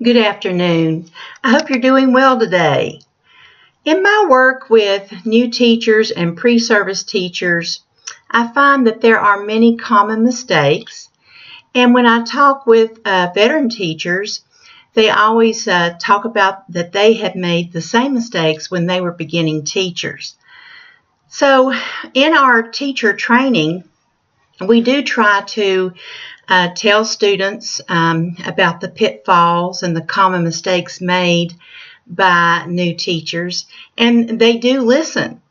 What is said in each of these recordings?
Good afternoon. I hope you're doing well today. In my work with new teachers and pre-service teachers, I find that there are many common mistakes. And when I talk with veteran teachers, they always talk about that they had made the same mistakes when they were beginning teachers. So in our teacher training, we do try to tell students about the pitfalls and the common mistakes made by new teachers, and they do listen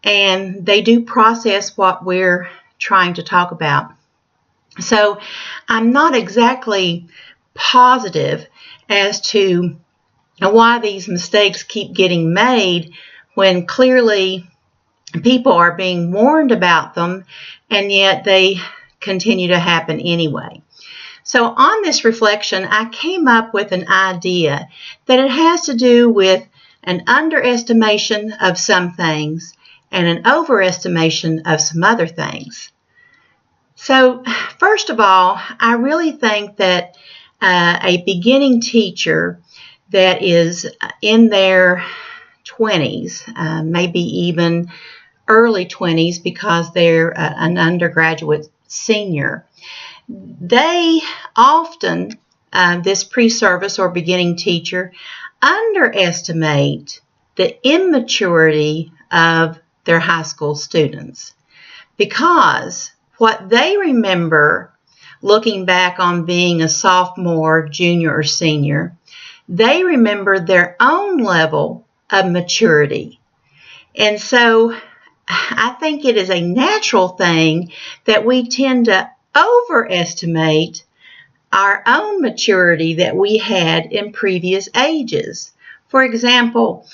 and they do process what we're trying to talk about. So I'm not exactly positive as to why these mistakes keep getting made when clearly people are being warned about them, and yet they continue to happen anyway. So on this reflection, I came up with an idea that it has to do with an underestimation of some things and an overestimation of some other things. So first of all, I really think that a beginning teacher that is in their 20s, maybe even early 20s because they're an undergraduate senior, they often, this pre-service or beginning teacher, underestimate the immaturity of their high school students, because what they remember looking back on being a sophomore, junior, or senior, they remember their own level of maturity. And so I think it is a natural thing that we tend to overestimate our own maturity that we had in previous ages. For example,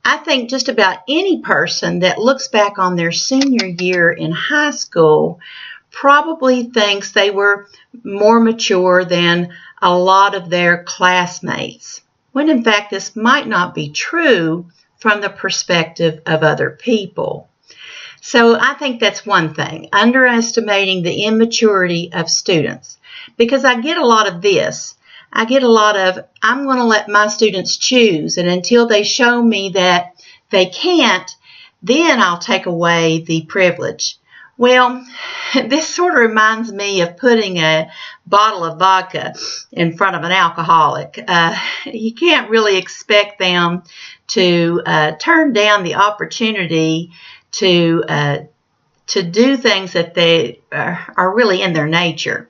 I think just about any person that looks back on their senior year in high school probably thinks they were more mature than a lot of their classmates, when in fact this might not be true from the perspective of other people. So I think that's one thing, underestimating the immaturity of students, because I get a lot of this. I get a lot of, I'm going to let my students choose, and until they show me that they can't, then I'll take away the privilege. Well, this sort of reminds me of putting a bottle of vodka in front of an alcoholic. You can't really expect them to turn down the opportunity to do things that they are really in their nature.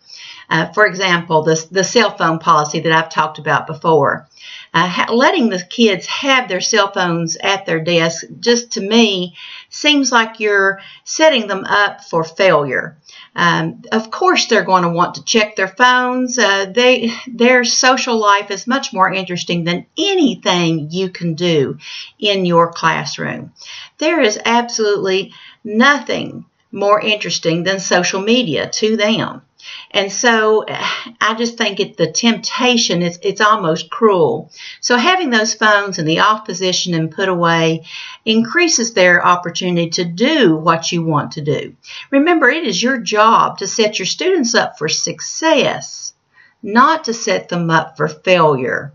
For example, the cell phone policy that I've talked about before. Letting the kids have their cell phones at their desk, just to me, seems like you're setting them up for failure. Of course, they're going to want to check their phones. Their social life is much more interesting than anything you can do in your classroom. There is absolutely nothing more interesting than social media to them. And so I just think the temptation it's almost cruel. So having those phones in the off position and put away increases their opportunity to do what you want to do. Remember, it is your job to set your students up for success, not to set them up for failure.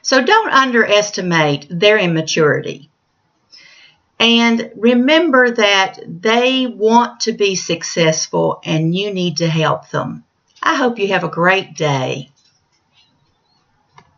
So don't underestimate their immaturity. And remember that they want to be successful and you need to help them. I hope you have a great day.